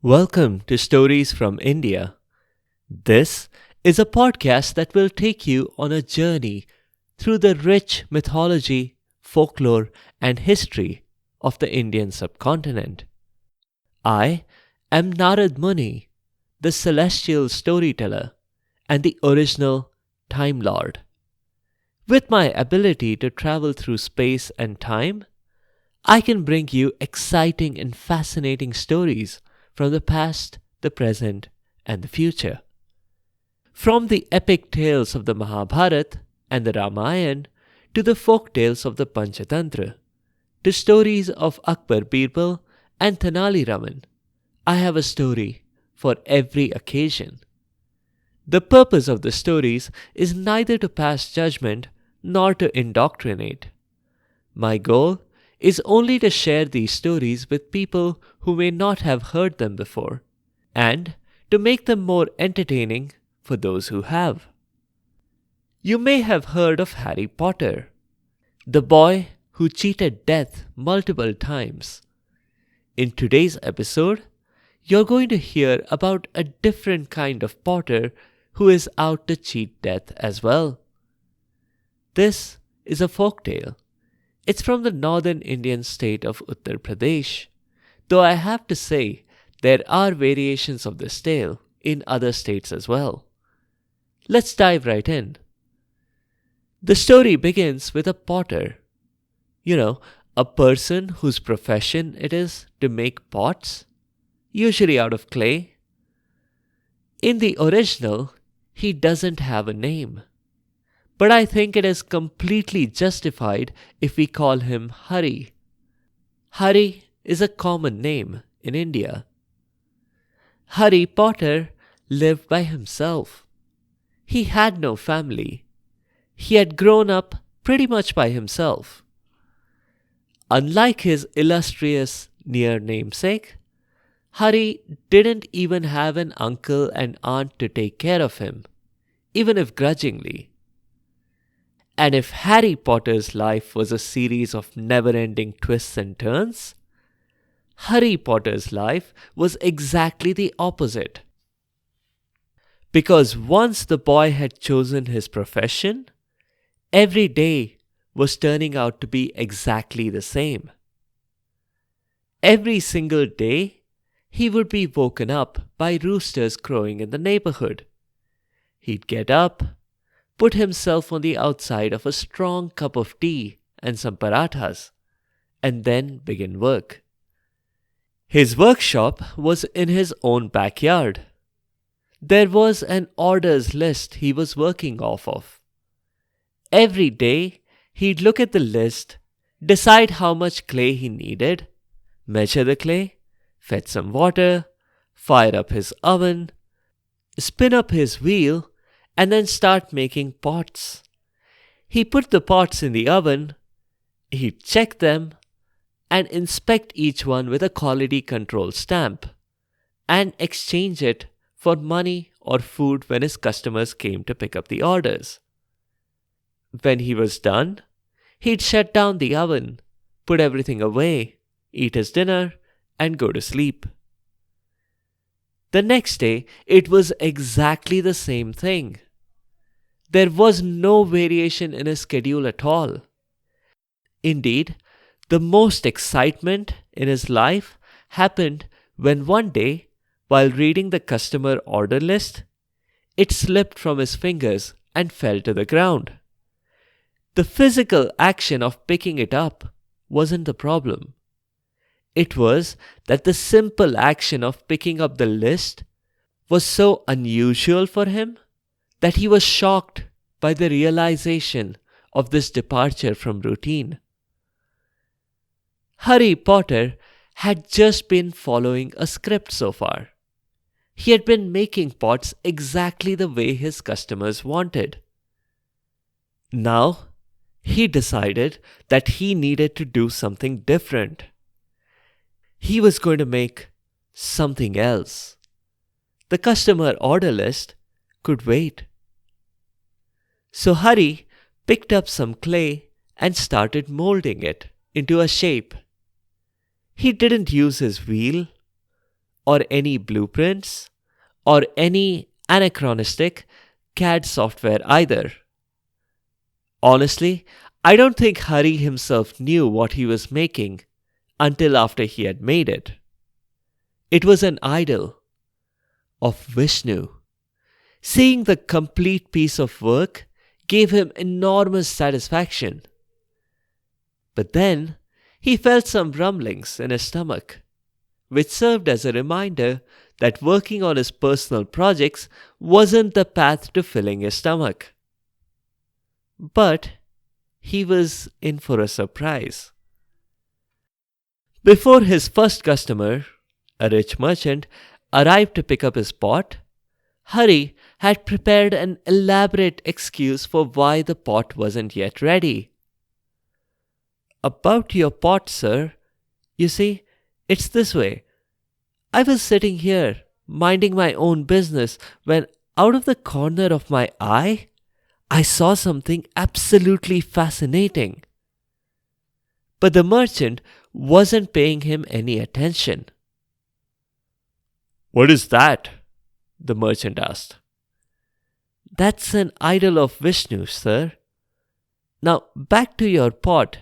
Welcome to Stories from India. This is a podcast that will take you on a journey through the rich mythology, folklore, and history of the Indian subcontinent. I am Narad Muni, the celestial storyteller and the original Time Lord. With my ability to travel through space and time, I can bring you exciting and fascinating stories from the past, the present, and the future. From the epic tales of the Mahabharata and the Ramayana to the folk tales of the Panchatantra, to stories of Akbar Birbal and Tenali Raman, I have a story for every occasion. The purpose of the stories is neither to pass judgment nor to indoctrinate. My goal is only to share these stories with people who may not have heard them before, and to make them more entertaining for those who have. You may have heard of Harry Potter, the boy who cheated death multiple times. In today's episode, you're going to hear about a different kind of Potter who is out to cheat death as well. This is a folk tale. It's from the northern Indian state of Uttar Pradesh, though I have to say there are variations of this tale in other states as well. Let's dive right in. The story begins with a potter. A person whose profession it is to make pots, usually out of clay. In the original, he doesn't have a name. But I think it is completely justified if we call him Hari. Hari is a common name in India. Hari Potter lived by himself. He had no family. He had grown up pretty much by himself. Unlike his illustrious near namesake, Hari didn't even have an uncle and aunt to take care of him, even if grudgingly. And if Harry Potter's life was a series of never-ending twists and turns, Harry Potter's life was exactly the opposite. Because once the boy had chosen his profession, every day was turning out to be exactly the same. Every single day, he would be woken up by roosters crowing in the neighborhood. He'd get up, put himself on the outside of a strong cup of tea and some parathas, and then begin work. His workshop was in his own backyard. There was an orders list he was working off of. Every day, he'd look at the list, decide how much clay he needed, measure the clay, fetch some water, fire up his oven, spin up his wheel, and then start making pots. He put the pots in the oven, he'd check them, and inspect each one with a quality control stamp, and exchange it for money or food when his customers came to pick up the orders. When he was done, he'd shut down the oven, put everything away, eat his dinner, and go to sleep. The next day, it was exactly the same thing. There was no variation in his schedule at all. Indeed, the most excitement in his life happened when one day, while reading the customer order list, it slipped from his fingers and fell to the ground. The physical action of picking it up wasn't the problem. It was that the simple action of picking up the list was so unusual for him that he was shocked by the realization of this departure from routine. Harry Potter had just been following a script so far. He had been making pots exactly the way his customers wanted. Now, he decided that he needed to do something different. He was going to make something else. The customer order list could wait. So Hari picked up some clay and started molding it into a shape. He didn't use his wheel or any blueprints or any anachronistic CAD software either. Honestly, I don't think Hari himself knew what he was making until after he had made it. It was an idol of Vishnu. Seeing the complete piece of work gave him enormous satisfaction. But then he felt some rumblings in his stomach, which served as a reminder that working on his personal projects wasn't the path to filling his stomach. But he was in for a surprise. Before his first customer, a rich merchant, arrived to pick up his pot, Hari had prepared an elaborate excuse for why the pot wasn't yet ready. "About your pot, sir. You see, it's this way. I was sitting here, minding my own business, when out of the corner of my eye, I saw something absolutely fascinating." But the merchant wasn't paying him any attention. "What is that?" the merchant asked. "That's an idol of Vishnu, sir. Now back to your pot.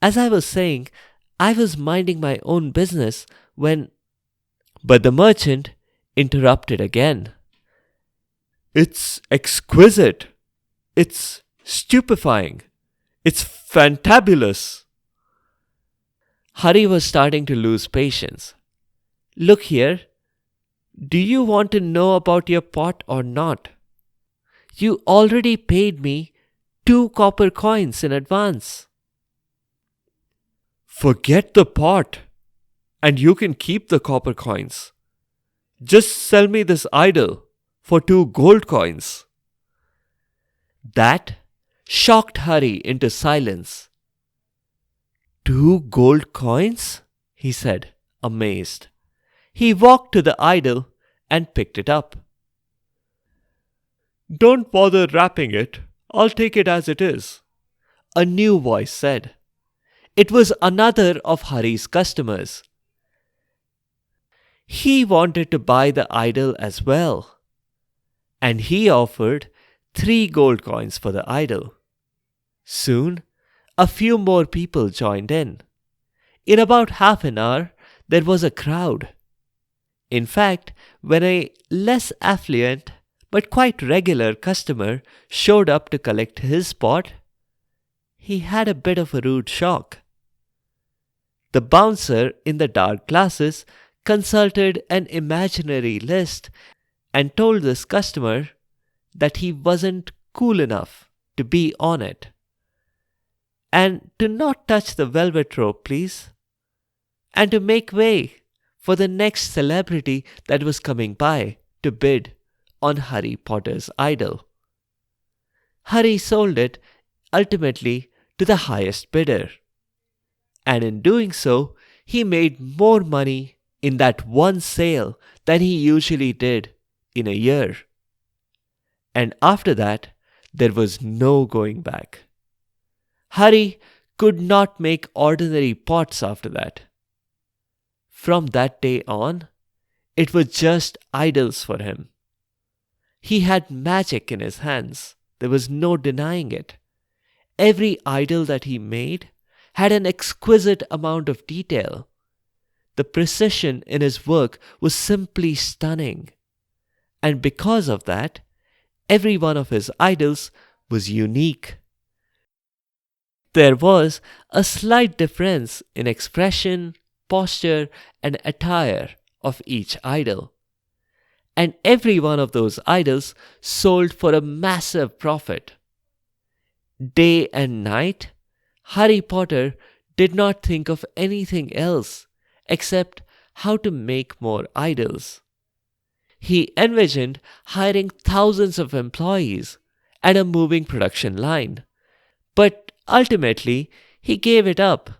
As I was saying, I was minding my own business when..." But the merchant interrupted again. "It's exquisite. It's stupefying. It's fantabulous." Hari was starting to lose patience. "Look here. Do you want to know about your pot or not? You already paid me 2 copper coins in advance." "Forget the pot, and you can keep the copper coins. Just sell me this idol for 2 gold coins." That shocked Hari into silence. "2 gold coins?" he said, amazed. He walked to the idol and picked it up. "Don't bother wrapping it. I'll take it as it is," a new voice said. It was another of Hari's customers. He wanted to buy the idol as well, and he offered 3 gold coins for the idol. Soon, a few more people joined in. In about half an hour, there was a crowd. In fact, when a less affluent but quite regular customer showed up to collect his pot, he had a bit of a rude shock. The bouncer in the dark glasses consulted an imaginary list and told this customer that he wasn't cool enough to be on it. And to not touch the velvet rope, please. And to make way for the next celebrity that was coming by to bid on Hari Potter's idol. Hari sold it ultimately to the highest bidder. And in doing so, he made more money in that one sale than he usually did in a year. And after that, there was no going back. Hari could not make ordinary pots after that. From that day on, it was just idols for him. He had magic in his hands. There was no denying it. Every idol that he made had an exquisite amount of detail. The precision in his work was simply stunning. And because of that, every one of his idols was unique. There was a slight difference in expression, posture, and attire of each idol. And every one of those idols sold for a massive profit. Day and night, Hari Potter did not think of anything else except how to make more idols. He envisioned hiring thousands of employees and a moving production line. But ultimately, he gave it up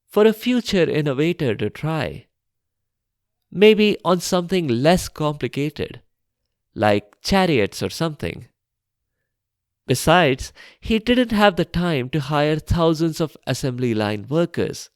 for a future innovator to try. Maybe on something less complicated, like chariots or something. Besides, he didn't have the time to hire thousands of assembly line workers.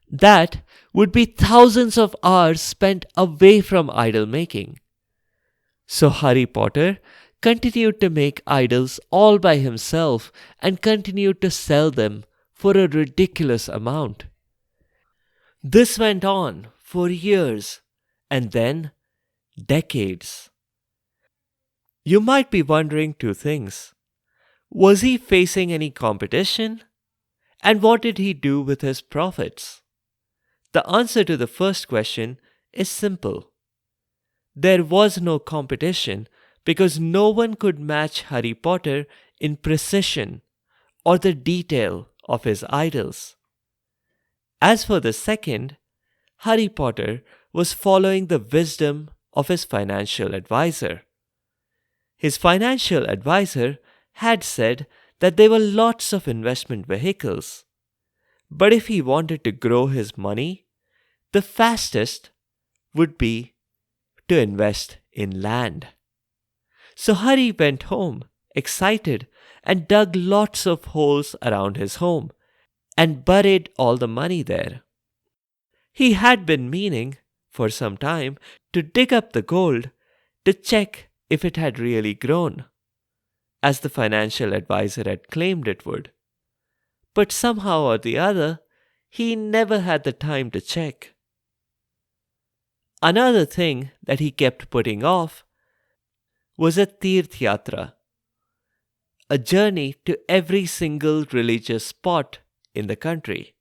That would be thousands of hours spent away from idol making. So Harry Potter continued to make idols all by himself and continued to sell them for a ridiculous amount. This went on for years and then decades. You might be wondering two things. Was he facing any competition? And what did he do with his profits? The answer to the first question is simple. There was no competition because no one could match Harry Potter in precision or the detail of his idols. As for the second, Harry Potter was following the wisdom of his financial advisor. His financial advisor had said that there were lots of investment vehicles, but if he wanted to grow his money, the fastest would be to invest in land. So Harry went home, excited, and dug lots of holes around his home and buried all the money there. He had been meaning, for some time, to dig up the gold to check if it had really grown, as the financial advisor had claimed it would. But somehow or the other, he never had the time to check. Another thing that he kept putting off was a Tirth Yatra, a journey to every single religious spot in the country.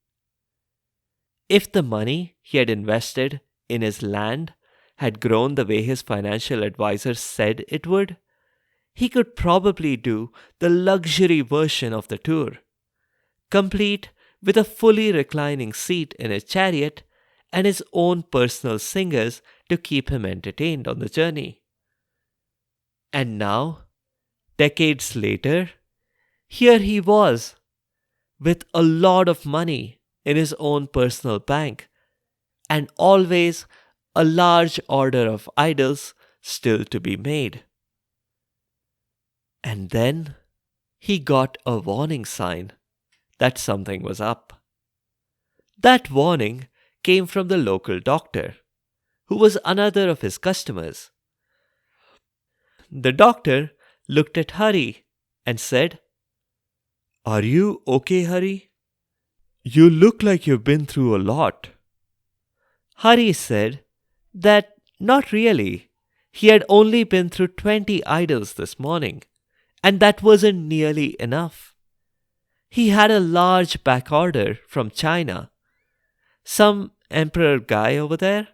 If the money he had invested in his land had grown the way his financial advisor said it would, he could probably do the luxury version of the tour, complete with a fully reclining seat in his chariot and his own personal singers to keep him entertained on the journey. And now, decades later, here he was, with a lot of money in his own personal bank, and always a large order of idols still to be made. And then he got a warning sign that something was up. That warning came from the local doctor, who was another of his customers. The doctor looked at Hari and said, "Are you okay, Hari? You look like you've been through a lot." Hari said that not really. He had only been through 20 idols this morning, and that wasn't nearly enough. He had a large back order from China. Some emperor guy over there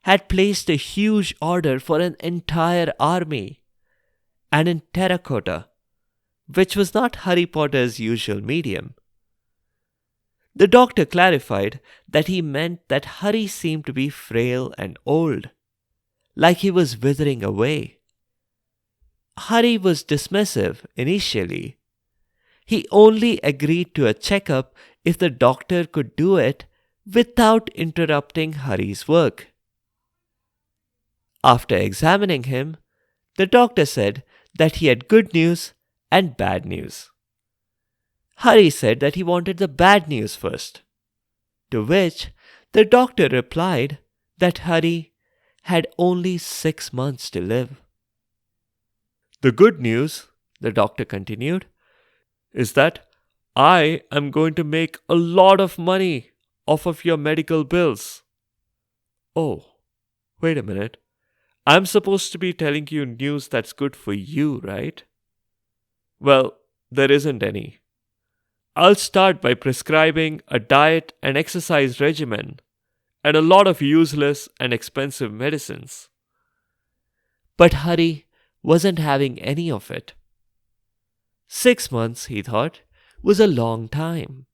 had placed a huge order for an entire army, and in terracotta, which was not Harry Potter's usual medium. The doctor clarified that he meant that Harry seemed to be frail and old, like he was withering away. Harry was dismissive initially. He only agreed to a checkup if the doctor could do it without interrupting Harry's work. After examining him, the doctor said that he had good news and bad news. Harry said that he wanted the bad news first, to which the doctor replied that Harry had only 6 months to live. "The good news," the doctor continued, "is that I am going to make a lot of money off of your medical bills." "Oh, wait a minute. I'm supposed to be telling you news that's good for you, right?" "Well, there isn't any. I'll start by prescribing a diet and exercise regimen and a lot of useless and expensive medicines." But Hari wasn't having any of it. 6 months, he thought, was a long time.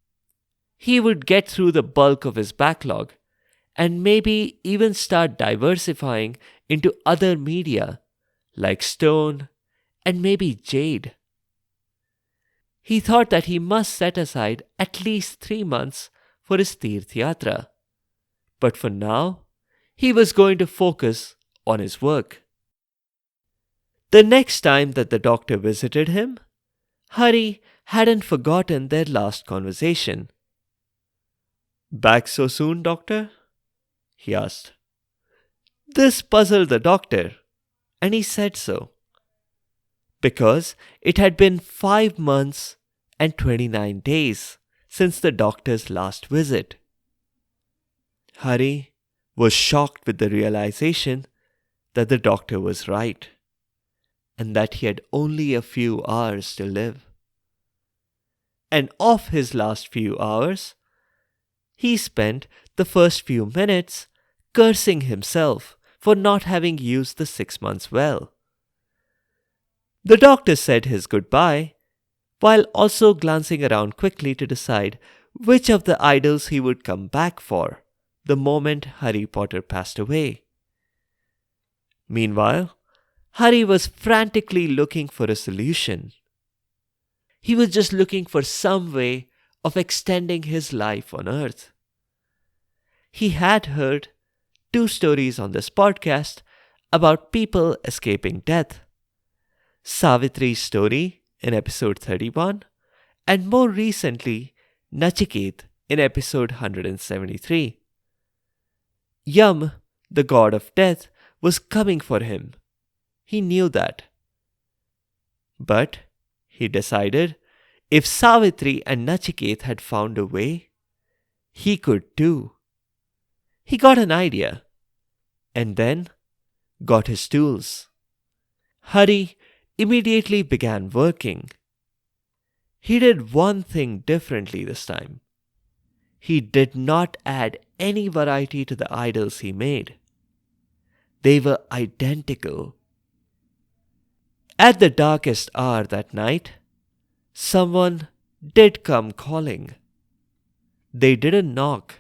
He would get through the bulk of his backlog and maybe even start diversifying into other media like stone and maybe jade. He thought that he must set aside at least 3 months for his Tirth Yatra. But for now, he was going to focus on his work. The next time that the doctor visited him, Hari hadn't forgotten their last conversation. Back so soon, doctor? He asked. This puzzled the doctor, and he said so, because it had been 5 months and 29 days since the doctor's last visit. Hari was shocked with the realization that the doctor was right, and that he had only a few hours to live. And of his last few hours, he spent the first few minutes cursing himself for not having used the 6 months well. The doctor said his goodbye, while also glancing around quickly to decide which of the idols he would come back for the moment Harry Potter passed away. Meanwhile, Harry was frantically looking for a solution. He was just looking for some way of extending his life on Earth. He had heard 2 stories on this podcast about people escaping death. Savitri's story in episode 31, and more recently, Nachiket in episode 173. Yam, the god of death, was coming for him. He knew that. But he decided if Savitri and Nachiket had found a way, he could too. He got an idea, and then got his tools. Hari immediately began working. He did one thing differently this time. He did not add any variety to the idols he made. They were identical. At the darkest hour that night, someone did come calling. They didn't knock.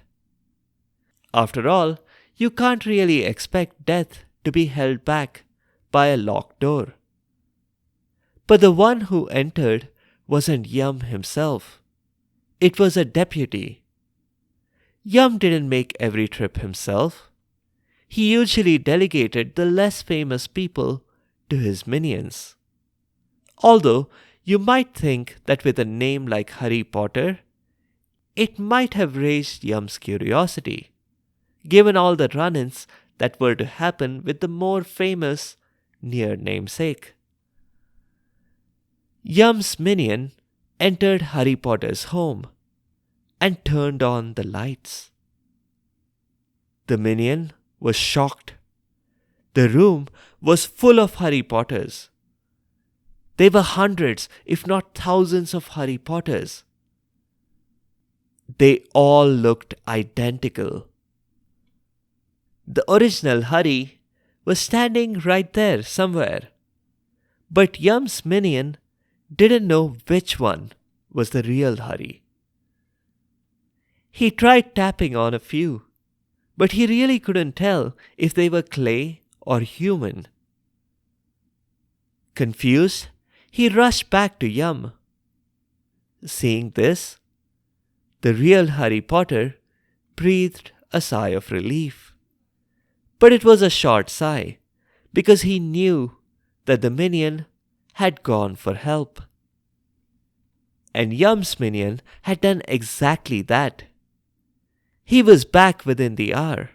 After all, you can't really expect death to be held back by a locked door. But the one who entered wasn't Yam himself. It was a deputy. Yam didn't make every trip himself. He usually delegated the less famous people to his minions. Although you might think that with a name like Harry Potter, it might have raised Yam's curiosity, given all the run-ins that were to happen with the more famous near namesake. Yam's minion entered Harry Potter's home and turned on the lights. The minion was shocked. The room was full of Harry Potters. There were hundreds, if not thousands, of Harry Potters. They all looked identical. The original Harry was standing right there somewhere, but Yam's minion didn't know which one was the real Harry. He tried tapping on a few, but he really couldn't tell if they were clay or human. Confused, he rushed back to Yam. Seeing this, the real Harry Potter breathed a sigh of relief. But it was a short sigh, because he knew that the minion had gone for help. And Yam's minion had done exactly that. He was back within the hour,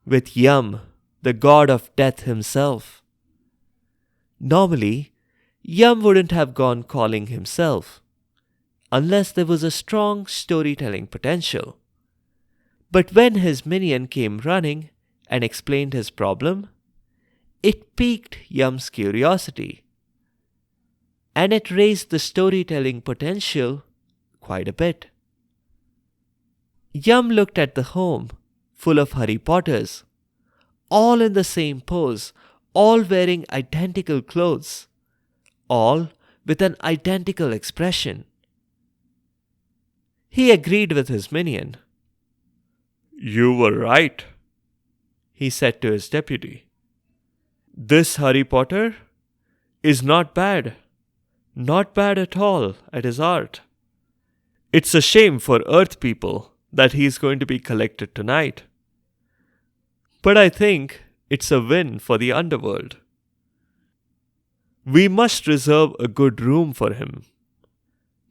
with Yam, the god of death himself. Normally, Yam wouldn't have gone calling himself, unless there was a strong storytelling potential. But when his minion came running and explained his problem, it piqued Yam's curiosity, and it raised the storytelling potential quite a bit. Yam looked at the home full of Harry Potters, all in the same pose, all wearing identical clothes, all with an identical expression. He agreed with his minion. "You were right," he said to his deputy. "This Harry Potter is not bad. Not bad at all at his art. It's a shame for Earth people that he's going to be collected tonight. But I think it's a win for the underworld. We must reserve a good room for him.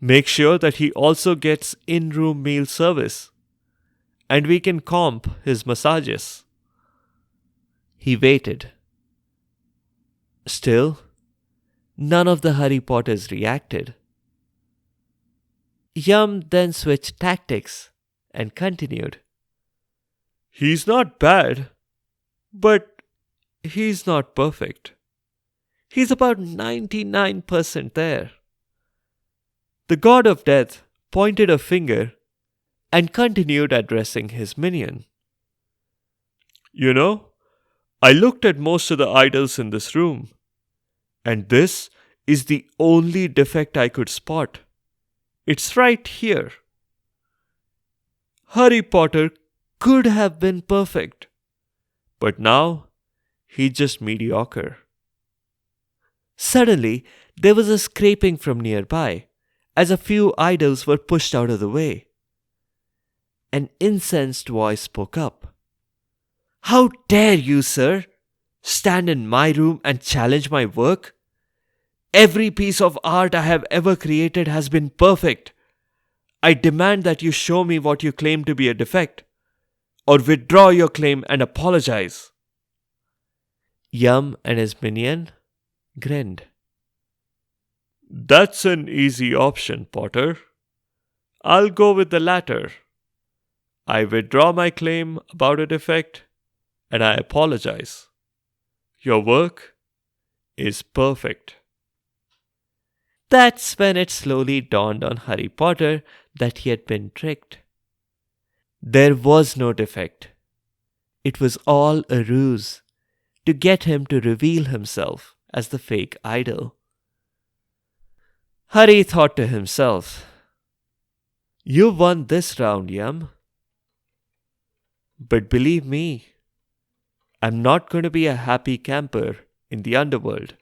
Make sure that he also gets in-room meal service. and we can comp his massages." He waited. Still, none of the Harry Potters reacted. Yum then switched tactics and continued. "He's not bad, but he's not perfect. He's about 99% there." The god of death pointed a finger and continued addressing his minion. "You know, I looked at most of the idols in this room, and this is the only defect I could spot. It's right here. Harry Potter could have been perfect, but now he's just mediocre." Suddenly, there was a scraping from nearby as a few idols were pushed out of the way. An incensed voice spoke up. "How dare you, sir, stand in my room and challenge my work? Every piece of art I have ever created has been perfect. I demand that you show me what you claim to be a defect, or withdraw your claim and apologize." Yum and his minion grinned. "That's an easy option, Potter. I'll go with the latter. I withdraw my claim about a defect, and I apologize. Your work is perfect." That's when it slowly dawned on Harry Potter that he had been tricked. There was no defect. It was all a ruse to get him to reveal himself as the fake idol. Harry thought to himself, "You won this round, Yum. But believe me, I'm not going to be a happy camper in the underworld.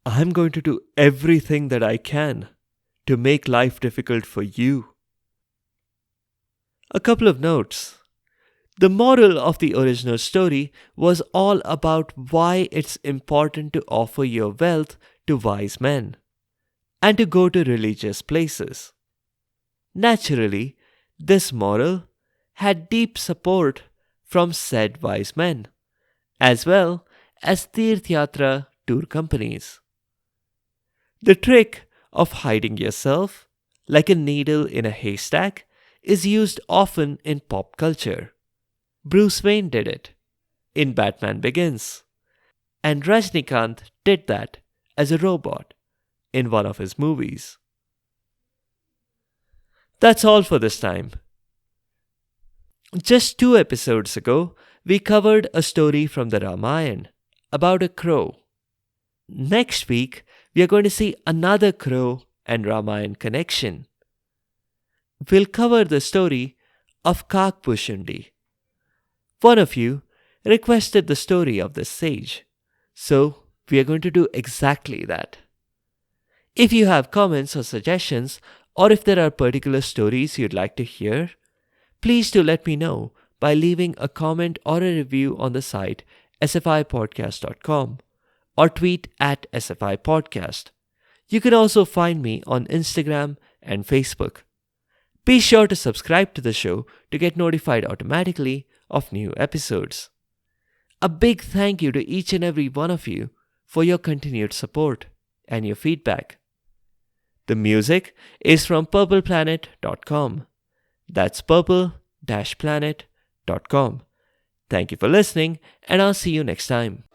I'm going to do everything that I can to make life difficult for you." A couple of notes. The moral of the original story was all about why it's important to offer your wealth to wise men and to go to religious places. Naturally, this moral had deep support from said wise men, as well as Tirth Yatra tour companies. The trick of hiding yourself like a needle in a haystack is used often in pop culture. Bruce Wayne did it in Batman Begins, and Rajnikant did that as a robot in one of his movies. That's all for this time. Just 2 episodes ago, we covered a story from the Ramayana about a crow. Next week, we are going to see another crow and Ramayana connection. We'll cover the story of Kakbushundi. One of you requested the story of this sage, so we are going to do exactly that. If you have comments or suggestions, or if there are particular stories you'd like to hear, please do let me know by leaving a comment or a review on the site sfipodcast.com or tweet at sfipodcast. You can also find me on Instagram and Facebook. Be sure to subscribe to the show to get notified automatically of new episodes. A big thank you to each and every one of you for your continued support and your feedback. The music is from purpleplanet.com. That's purple-planet.com. Thank you for listening, and I'll see you next time.